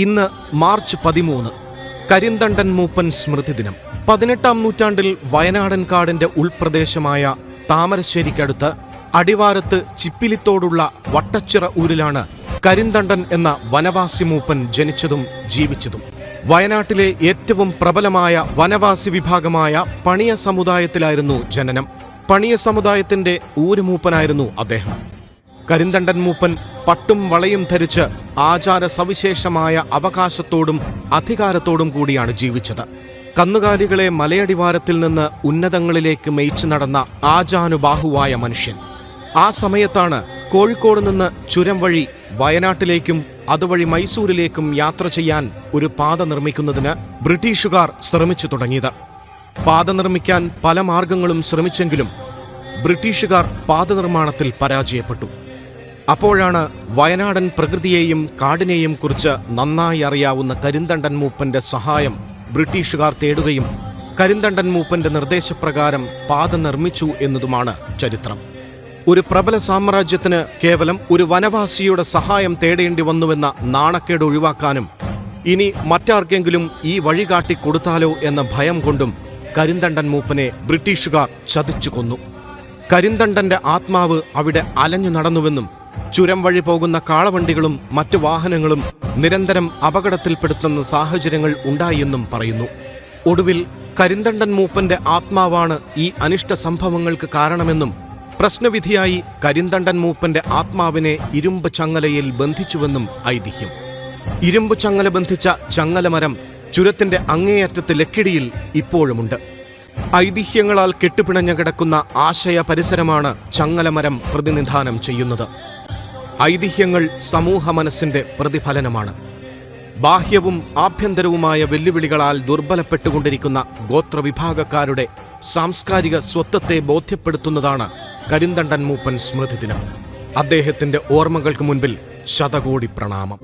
ഇന്ന് മാർച്ച് 13, കരിന്തണ്ടൻ മൂപ്പൻ സ്മൃതി ദിനം. 18-ാം നൂറ്റാണ്ടിൽ വയനാടൻ കാടിന്റെ ഉൾപ്രദേശമായ താമരശ്ശേരിക്കടുത്ത് അടിവാരത്ത് ചിപ്പിലിത്തോടുള്ള വട്ടച്ചിറ ഊരിലാണ് കരിന്തണ്ടൻ എന്ന വനവാസി മൂപ്പൻ ജനിച്ചതും ജീവിച്ചതും. വയനാട്ടിലെ ഏറ്റവും പ്രബലമായ വനവാസി വിഭാഗമായ പണിയ സമുദായത്തിലായിരുന്നു ജനനം. പണിയ സമുദായത്തിന്റെ ഊരുമൂപ്പനായിരുന്നു അദ്ദേഹം. കരിന്തണ്ടൻ മൂപ്പൻ പട്ടും വളയും ധരിച്ച് ആചാര സവിശേഷമായ അവകാശത്തോടും അധികാരത്തോടും കൂടിയാണ് ജീവിച്ചത്. കന്നുകാലികളെ മലയടിവാരത്തിൽ നിന്ന് ഉന്നതങ്ങളിലേക്ക് മേയിച്ചു നടന്ന ആജാനുബാഹുവായ മനുഷ്യൻ. ആ സമയത്താണ് കോഴിക്കോട് നിന്ന് ചുരം വഴി വയനാട്ടിലേക്കും അതുവഴി മൈസൂരിലേക്കും യാത്ര ചെയ്യാൻ ഒരു പാത നിർമ്മിക്കുന്നതിന് ബ്രിട്ടീഷുകാർ ശ്രമിച്ചു തുടങ്ങിയത്. പാത നിർമ്മിക്കാൻ പല മാർഗങ്ങളും ശ്രമിച്ചെങ്കിലും ബ്രിട്ടീഷുകാർ പാത നിർമ്മാണത്തിൽ പരാജയപ്പെട്ടു. അപ്പോഴാണ് വയനാടൻ പ്രകൃതിയെയും കാടിനെയും കുറിച്ച് നന്നായി അറിയാവുന്ന കരിന്തണ്ടൻ മൂപ്പന്റെ സഹായം ബ്രിട്ടീഷുകാർ തേടുകയും കരിന്തണ്ടൻ മൂപ്പന്റെ നിർദ്ദേശപ്രകാരം പാത നിർമ്മിച്ചു എന്നതുമാണ് ചരിത്രം. ഒരു പ്രബല സാമ്രാജ്യത്തിന് കേവലം ഒരു വനവാസിയുടെ സഹായം തേടേണ്ടി വന്നുവെന്ന നാണക്കേട് ഒഴിവാക്കാനും ഇനി മറ്റാർക്കെങ്കിലും ഈ വഴി കാട്ടിക്കൊടുത്താലോ എന്ന ഭയം കൊണ്ടും കരിന്തണ്ടൻ മൂപ്പനെ ബ്രിട്ടീഷുകാർ ചതിച്ചു കൊന്നു. കരിന്തണ്ടന്റെ ആത്മാവ് അവിടെ അലഞ്ഞു നടന്നുവെന്നും ചുരം വഴി പോകുന്ന കാളവണ്ടികളും മറ്റു വാഹനങ്ങളും നിരന്തരം അപകടത്തിൽപ്പെടുത്തുന്ന സാഹചര്യങ്ങൾ ഉണ്ടായെന്നും പറയുന്നു. ഒടുവിൽ കരിന്തണ്ടൻ മൂപ്പന്റെ ആത്മാവാണ് ഈ അനിഷ്ട സംഭവങ്ങൾക്ക് കാരണമെന്നും പ്രശ്നവിധിയായി കരിന്തണ്ടൻ മൂപ്പന്റെ ആത്മാവിനെ ഇരുമ്പ് ചങ്ങലയിൽ ബന്ധിച്ചുവെന്നും ഐതിഹ്യം. ഇരുമ്പ് ചങ്ങല ബന്ധിച്ച ചങ്ങലമരം ചുരത്തിന്റെ അങ്ങേയറ്റത്ത് ലക്കിടിയിൽ ഇപ്പോഴുമുണ്ട്. ഐതിഹ്യങ്ങളാൽ കെട്ടുപിണഞ്ഞു കിടക്കുന്ന ആശയ പരിസരമാണ് ചങ്ങലമരം പ്രതിനിധാനം ചെയ്യുന്നത്. ഐതിഹ്യങ്ങൾ സമൂഹ മനസ്സിന്റെ പ്രതിഫലനമാണ്. ബാഹ്യവും ആഭ്യന്തരവുമായ വെല്ലുവിളികളാൽ ദുർബലപ്പെട്ടുകൊണ്ടിരിക്കുന്ന ഗോത്രവിഭാഗക്കാരുടെ സാംസ്കാരിക സ്വത്വത്തെ ബോധ്യപ്പെടുത്തുന്നതാണ് കരിന്തണ്ടൻ മൂപ്പൻ സ്മൃതി ദിനം. അദ്ദേഹത്തിന്റെ ഓർമ്മകൾക്ക് മുൻപിൽ ശതകോടി പ്രണാമം.